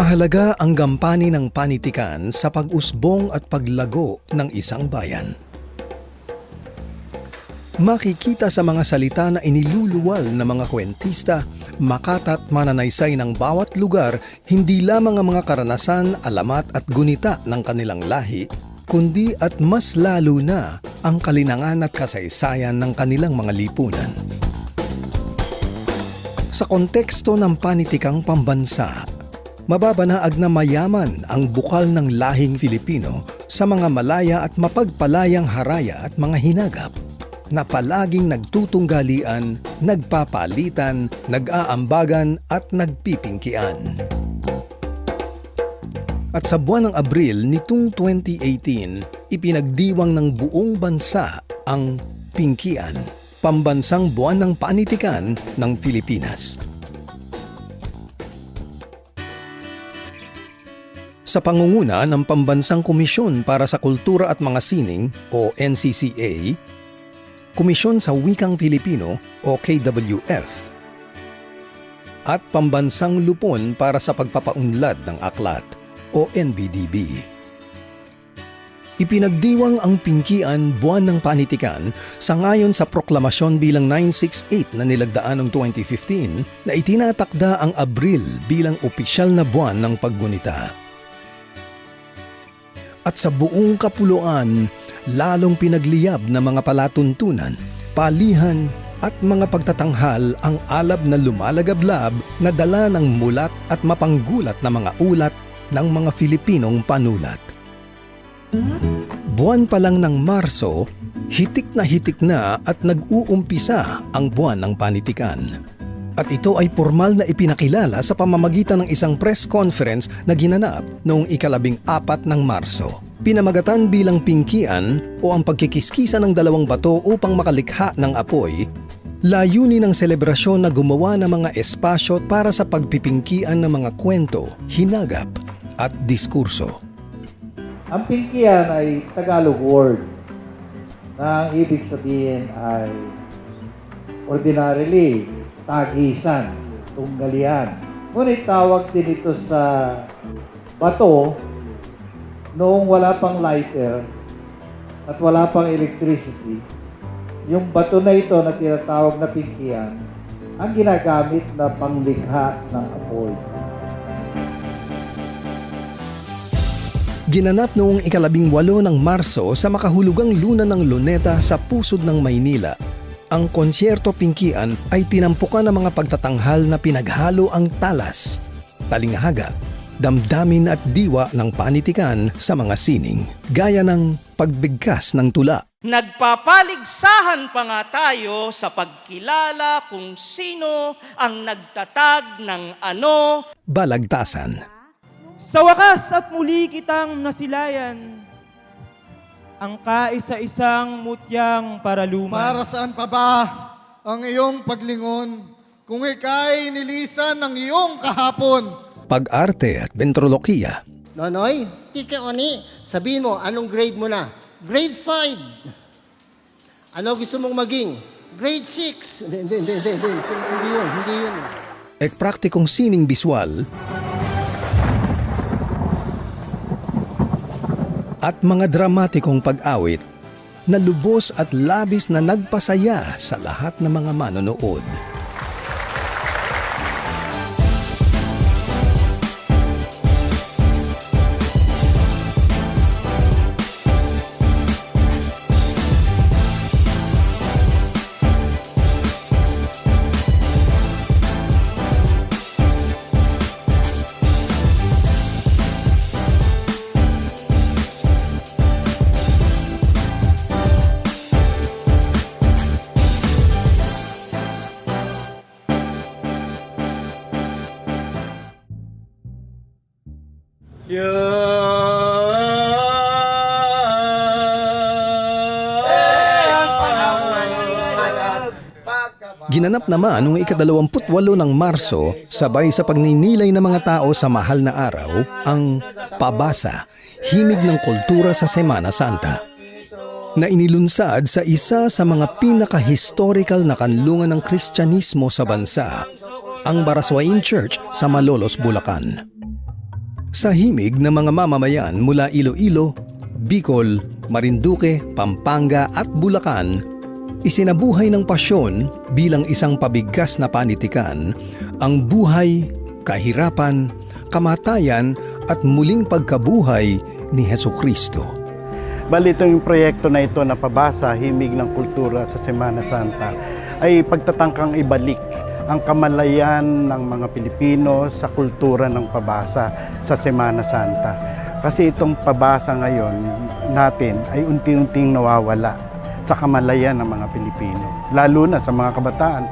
Mahalaga ang gampanin ng panitikan sa pag-usbong at paglago ng isang bayan. Makikita sa mga salita na iniluluwal ng mga kwentista, makata at mananaysay ng bawat lugar hindi lamang ang mga karanasan, alamat at gunita ng kanilang lahi, kundi at mas lalo na ang kalinangan at kasaysayan ng kanilang mga lipunan. Sa konteksto ng panitikang pambansa, mababanaag na mayaman ang bukal ng lahing Filipino sa mga malaya at mapagpalayang haraya at mga hinagap na palaging nagtutunggalian, nagpapalitan, nag-aambagan at nagpipingkian. At sa buwan ng Abril nitong 2018, ipinagdiwang ng buong bansa ang Pingkian, Pambansang Buwan ng Panitikan ng Pilipinas. Sa pangunguna ng Pambansang Komisyon para sa Kultura at Mga Sining o NCCA, Komisyon sa Wikang Filipino o KWF, at Pambansang Lupon para sa Pagpapaunlad ng Aklat o NBDB. Ipinagdiwang ang Pingkian Buwan ng Panitikan sangayon sa proklamasyon bilang 968 na nilagdaan noong 2015 na itinatakda ang Abril bilang opisyal na buwan ng paggunita. At sa buong kapuluan, lalong pinagliyab ng mga palatuntunan, palihan at mga pagtatanghal ang alab na lumalagablab na dala ng mulat at mapanggulat na mga ulat ng mga Filipinong panulat. Buwan pa lang ng Marso, hitik na at nag-uumpisa ang buwan ng panitikan. At ito ay formal na ipinakilala sa pamamagitan ng isang press conference na ginanap noong 14 ng Marso. Pinamagatan bilang Pingkian o ang pagkikiskisa ng dalawang bato upang makalikha ng apoy, layunin ng selebrasyon na gumawa ng mga espasyo para sa pagpipingkian ng mga kwento, hinagap at diskurso. Ang Pingkian ay Tagalog word na ang ibig sabihin ay ordinarily tagisan, tunggalian. Ngunit tawag din ito sa bato noong wala pang lighter at wala pang electricity. Yung bato na ito na tinatawag na Pingkian ang ginagamit na panglikha ng apoy. Ginanap noong 18 ng Marso sa makahulugang luna ng Luneta sa pusod ng Maynila. Ang konsyerto Pingkian ay tinampukan ng mga pagtatanghal na pinaghalo ang talas, talinghaga, damdamin at diwa ng panitikan sa mga sining, gaya ng pagbigkas ng tula. Nagpapaligsahan pa nga tayo sa pagkilala kung sino ang nagtatag ng ano. Balagtasan. Sa wakas at muli kitang nasilayan, ang kaisa-isang mutyang paraluma. Para saan pa ba ang iyong paglingon kung ika'y nilisan ng iyong kahapon? Pag-arte at ventrolokiya. Nonoy, Tita Oni, sabihin mo, anong grade mo na? Grade 5. Ano gusto mong maging? Grade 6. Hindi yun. Praktikong sining biswal at mga dramatikong pag-awit na lubos at labis na nagpasaya sa lahat ng mga manonood. Ginanap naman noong 28 ng Marso, sabay sa pagninilay ng mga tao sa mahal na araw, ang Pabasa, himig ng kultura sa Semana Santa, na inilunsad sa isa sa mga pinaka-historical na kanlungan ng Kristyanismo sa bansa, ang Baraswain Church sa Malolos, Bulacan. Sa himig ng mga mamamayan mula Iloilo, Bicol, Marinduque, Pampanga at Bulacan, isinabuhay ng pasyon bilang isang pabigkas na panitikan ang buhay, kahirapan, kamatayan at muling pagkabuhay ni Hesukristo. Bali itong proyekto na ito na pabasa, Himig ng Kultura sa Semana Santa, ay pagtatangkang ibalik ang kamalayan ng mga Pilipino sa kultura ng pabasa sa Semana Santa. Kasi itong pabasa ngayon natin ay unti-unting nawawala sa kamalayan ng mga Pilipino, lalo na sa mga kabataan.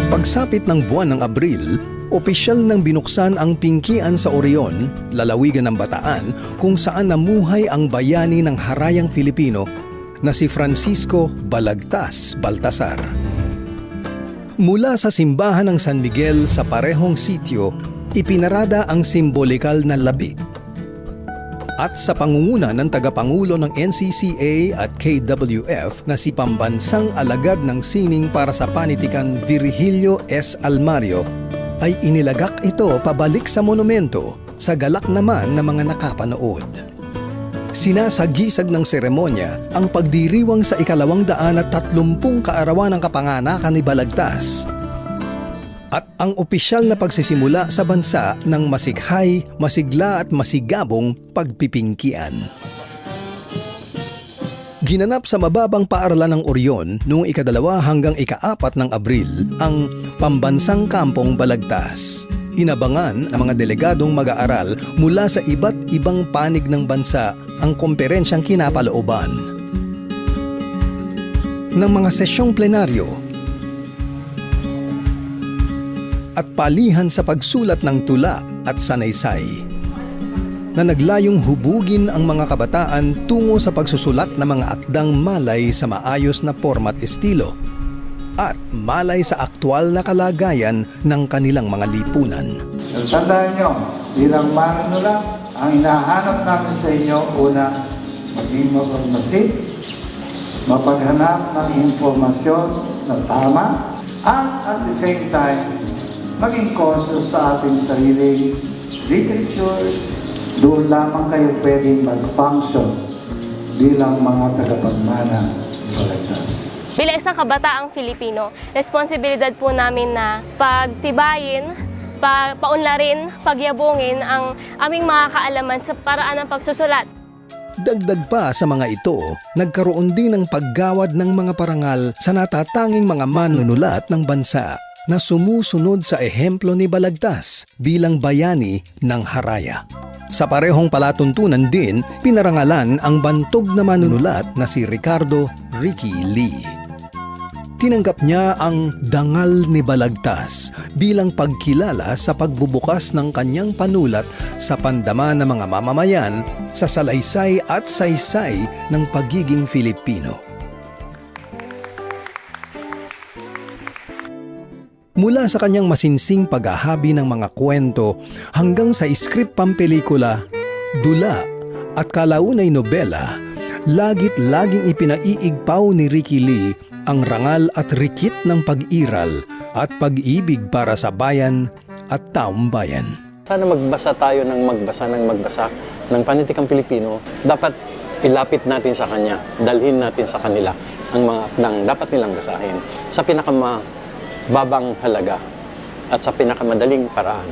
Pagsapit ng buwan ng Abril, opisyal nang binuksan ang pingkian sa Orion, lalawigan ng Bataan, kung saan namuhay ang bayani ng harayang Filipino na si Francisco Balagtas Baltasar. Mula sa simbahan ng San Miguel sa parehong sitio, ipinarada ang simbolikal na labi. At sa pangunguna ng tagapangulo ng NCCA at KWF na si Pambansang Alagad ng Sining para sa Panitikan Virgilio S. Almario, ay inilagak ito pabalik sa monumento sa galak naman ng mga nakapanood. Sinasagisag ng seremonya ang pagdiriwang sa 230 kaarawan ng kapanganakan ni Balagtas at ang opisyal na pagsisimula sa bansa ng masikhay, masigla at masigabong pagpipingkian. Ginanap sa mababang paaralan ng Orion noong 2 hanggang 4 ng Abril ang Pambansang Kampong Balagtas. Inabangan ng mga delegadong mag-aaral mula sa iba't ibang panig ng bansa ang komperensyang kinapalooban ng mga sesyong plenaryo at palihan sa pagsulat ng tula at sanaysay na naglayong hubugin ang mga kabataan tungo sa pagsusulat ng mga akdang malay sa maayos na forma at estilo at malay sa aktwal na kalagayan ng kanilang mga lipunan. Tandaan nyo, bilang manunula, ang hinahanap namin sa inyo, una, maging mapagmasid, mapaghanap ng informasyon na tama, at the same time, maging conscious sa ating sariling literature. Doon lamang kayo pwedeng mag-function bilang mga tagapagmana sa Balagtas. Bilang isang kabataang Filipino, responsibilidad po namin na pagtibayin, paunlarin, pagyabungin ang aming mga kaalaman sa paraan ng pagsusulat. Dagdag pa sa mga ito, nagkaroon din ng paggawad ng mga parangal sa natatanging mga manunulat ng bansa na sumusunod sa ehemplo ni Balagtas bilang bayani ng Haraya. Sa parehong palatuntunan din, pinarangalan ang bantog na manunulat na si Ricardo Ricky Lee. Tinanggap niya ang dangal ni Balagtas bilang pagkilala sa pagbubukas ng kanyang panulat sa pandama ng mga mamamayan sa salaysay at saysay ng pagiging Filipino. Mula sa kanyang masinsing paghahabi ng mga kwento hanggang sa script pampelikula, dula at kalaunay nobela, laging ipinaiigpaw ni Ricky Lee ang rangal at rikit ng pag-iral at pag-ibig para sa bayan at taong bayan. Sana magbasa tayo ng magbasa ng panitikang Pilipino. Dapat ilapit natin sa kanya, dalhin natin sa kanila ang mga akdang dapat nilang basahin sa pinakamababang halaga at sa pinakamadaling paraan.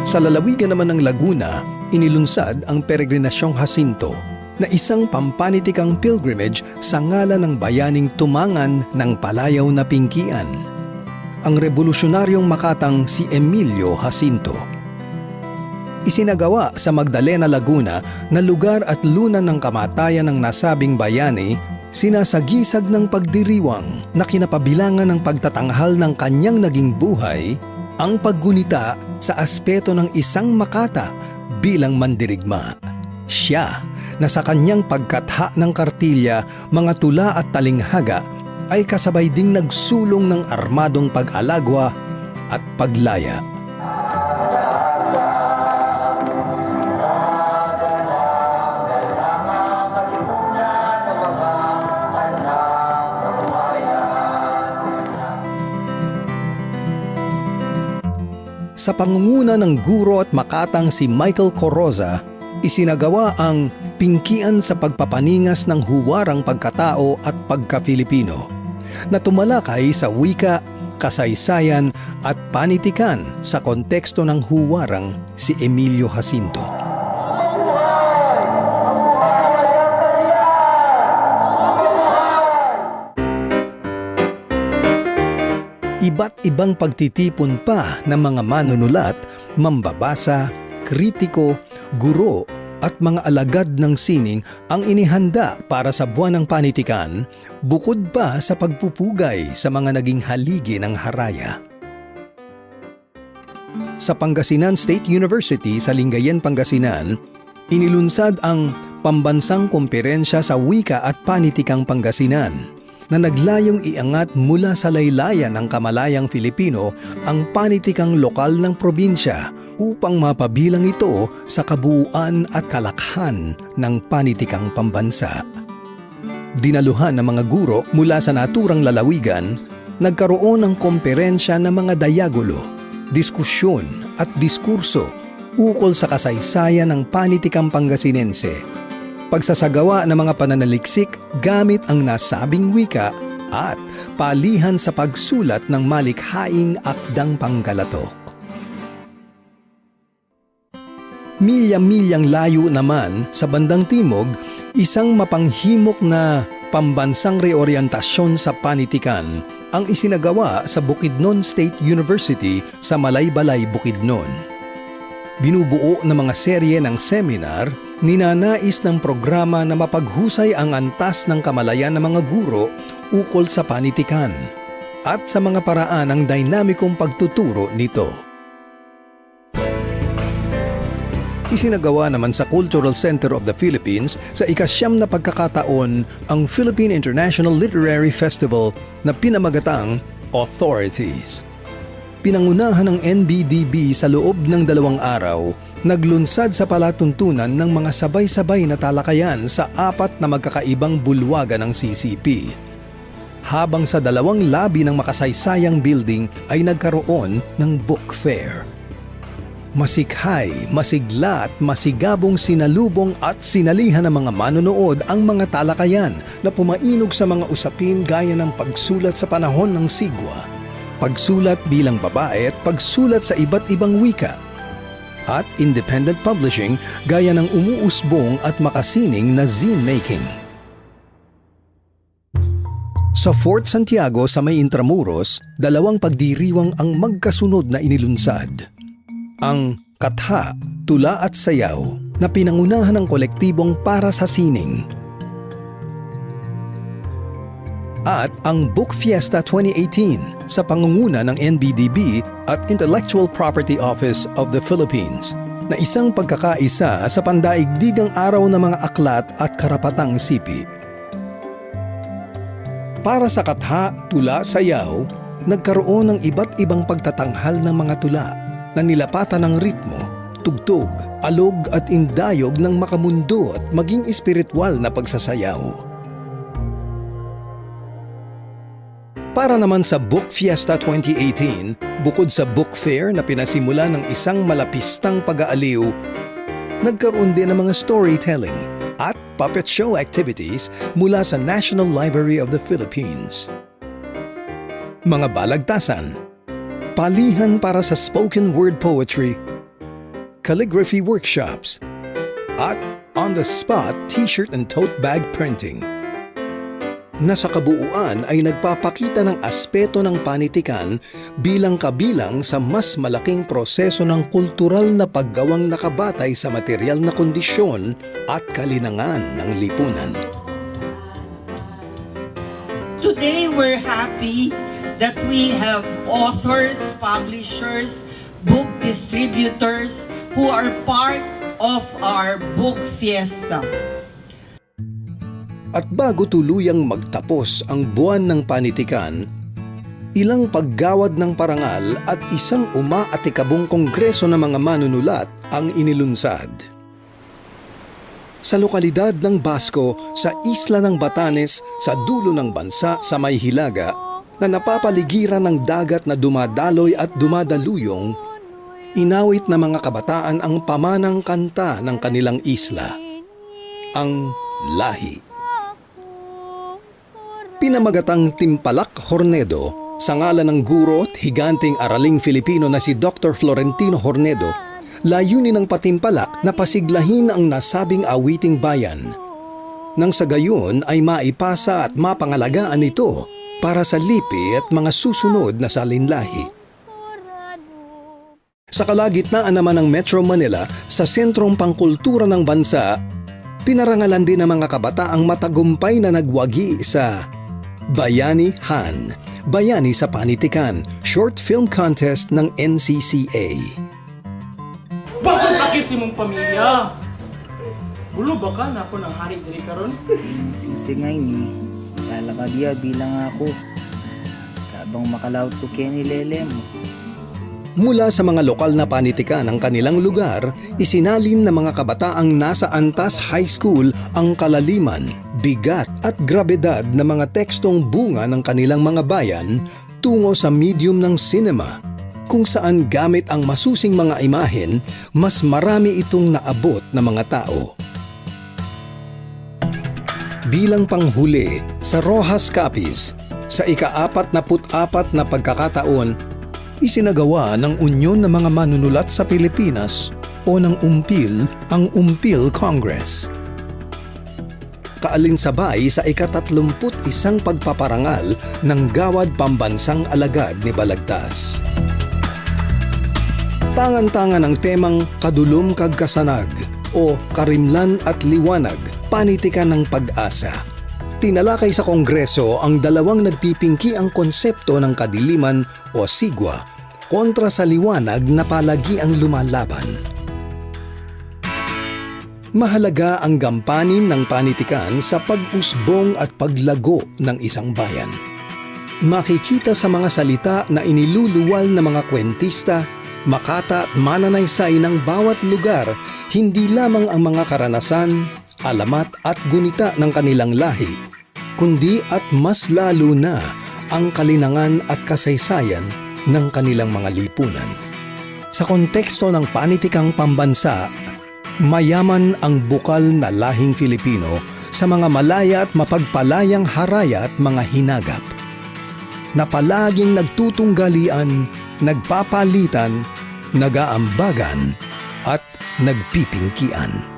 Sa lalawigan naman ng Laguna, inilunsad ang Peregrinasyong Jacinto na isang pampanitikang pilgrimage sa ngalan ng bayaning tumangan ng palayaw na pingkian, ang revolusyonaryong Makatang si Emilio Jacinto. Isinagawa sa Magdalena, Laguna na lugar at lunan ng kamatayan ng nasabing bayani, sinasagisag ng pagdiriwang na kinapabilangan ng pagtatanghal ng kanyang naging buhay ang paggunita sa aspeto ng isang Makata bilang mandirigma. Siya na sa kanyang pagkatha ng kartilya, mga tula at talinghaga ay kasabay ding nagsulong ng armadong pag-alagwa at paglaya. Sa pangunguna ng guro at makatang si Michael Coroza, isinagawa ang pingkian sa pagpapaningas ng huwarang pagkatao at pagka-Filipino na tumalakay sa wika, kasaysayan at panitikan sa konteksto ng huwarang si Emilio Jacinto. Iba't ibang pagtitipon pa ng mga manunulat, mambabasa, kritiko, guro at mga alagad ng sining ang inihanda para sa buwan ng panitikan, bukod pa sa pagpupugay sa mga naging haligi ng haraya. Sa Pangasinan State University sa Lingayen, Pangasinan, inilunsad ang Pambansang Komperensya sa Wika at Panitikang Pangasinan na naglayong iangat mula sa laylayan ng kamalayang Filipino ang panitikang lokal ng probinsya upang mapabilang ito sa kabuuan at kalakhan ng panitikang pambansa. Dinaluhan ng mga guro mula sa naturang lalawigan, nagkaroon ng komperensya ng mga dayagulo, diskusyon at diskurso ukol sa kasaysayan ng panitikang Pangasinense, pagsasagawa ng mga pananaliksik gamit ang nasabing wika at palihan sa pagsulat ng malikhaing akdang panggalatok. Milya-milyang layo naman sa bandang timog, isang mapanghimok na pambansang reoryentasyon sa panitikan ang isinagawa sa Bukidnon State University sa Malaybalay, Bukidnon. Binubuo ng mga serye ng seminar, ninanais ng programa na mapaghusay ang antas ng kamalayan ng mga guro ukol sa panitikan at sa mga paraan ng dinamikong pagtuturo nito. Isinagawa naman sa Cultural Center of the Philippines sa ika-9 na pagkakataon ang Philippine International Literary Festival na pinamagatang Authorities. Pinangunahan ng NBDB sa loob ng 2 araw, naglunsad sa palatuntunan ng mga sabay-sabay na talakayan sa 4 na magkakaibang bulwagan ng CCP. Habang sa 2 labi ng makasaysayang building ay nagkaroon ng book fair. Masikhay, masigla at masigabong sinalubong at sinalihan ng mga manonood ang mga talakayan na pumainog sa mga usapin gaya ng pagsulat sa panahon ng sigwa, pagsulat bilang babae at pagsulat sa iba't ibang wika, at independent publishing gaya ng umuusbong at makasining na zine-making. Sa Fort Santiago sa may Intramuros, 2 pagdiriwang ang magkasunod na inilunsad. Ang Katha, Tula at Sayaw na pinangunahan ng kolektibong Para sa Sining. At ang Book Fiesta 2018 sa pangunguna ng NBDB at Intellectual Property Office of the Philippines na isang pagkakaisa sa pandaigdigang araw ng mga aklat at karapatang sipi. Para sa Katha, Tula, Sayaw, nagkaroon ng iba't ibang pagtatanghal ng mga tula na nilapatan ng ritmo, tugtog, alog at indayog ng makamundo at maging espiritual na pagsasayaw. Para naman sa Book Fiesta 2018, bukod sa book fair na pinasimula ng isang malapistang pag-aaliw, nagkaroon din ng mga storytelling at puppet show activities mula sa National Library of the Philippines. Mga balagtasan, palihan para sa spoken word poetry, calligraphy workshops, at on-the-spot t-shirt and tote bag printing na sa kabuuan ay nagpapakita ng aspeto ng panitikan bilang kabilang sa mas malaking proseso ng kultural na paggawang nakabatay sa material na kondisyon at kalinangan ng lipunan. Today we're happy that we have authors, publishers, book distributors who are part of our book fiesta. At bago tuluyang magtapos ang buwan ng panitikan, ilang paggawad ng parangal at isang umaatikabong kongreso ng mga manunulat ang inilunsad. Sa lokalidad ng Basco sa isla ng Batanes sa dulo ng bansa sa may Hilaga, na napapaligiran ng dagat na dumadaloy at dumadaluyong, inawit na mga kabataan ang pamanang kanta ng kanilang isla, ang lahi. Pinamagatang Timpalak Hornedo sa ngalan ng guro at higanting araling Filipino na si Dr. Florentino Hornedo, layunin ng patimpalak na pasiglahin ang nasabing awiting bayan. Nang sa gayon ay maipasa at mapangalagaan ito para sa lipi at mga susunod na salinlahi. Sa kalagitnaan naman ng Metro Manila, sa sentrong pangkultura ng bansa, pinarangalan din ng mga kabataang matagumpay na nagwagi sa Bayani Han, Bayani sa Panitikan, Short Film Contest ng NCCA. Bakit pakisi mong pamilya? Gulo ba ka na ako ng hari diri karon? Singsingay ni, lalakadya bilang ako. Kabang makalaot ko kaya ni Lele mo. Mula sa mga lokal na panitikan ng kanilang lugar, isinalin ng mga kabataang nasa Antas High School ang kalaliman, bigat at grabedad na mga tekstong bunga ng kanilang mga bayan tungo sa medium ng cinema, kung saan gamit ang masusing mga imahen, mas marami itong naabot na mga tao. Bilang panghuli, sa Rojas Capiz, sa ika-44 na pagkakataon, isinagawa ng Unyon ng mga Manunulat sa Pilipinas o ng UMPIL ang UMPIL Congress. Kaalinsabay sa ika-31 pagpaparangal ng Gawad Pambansang Alagad ni Balagtas. Tangan-tangan ang temang Kadulom kag Kasanag o Karimlan at Liwanag, Panitikan ng Pag-asa. Tinalakay sa Kongreso ang dalawang nagpipingki ang konsepto ng kadiliman o sigwa kontra sa liwanag na palagi ang lumalaban. Mahalaga ang gampanin ng panitikan sa pag-usbong at paglago ng isang bayan. Makikita sa mga salita na iniluluwal ng mga kwentista, makata at mananaysay ng bawat lugar, hindi lamang ang mga karanasan, alamat at gunita ng kanilang lahi, kundi at mas lalo na ang kalinangan at kasaysayan ng kanilang mga lipunan. Sa konteksto ng panitikang pambansa, mayaman ang bukal na lahing Filipino sa mga malaya at mapagpalayang haraya at mga hinagap, na palaging nagtutunggalian, nagpapalitan, nagaambagan at nagpipingkian.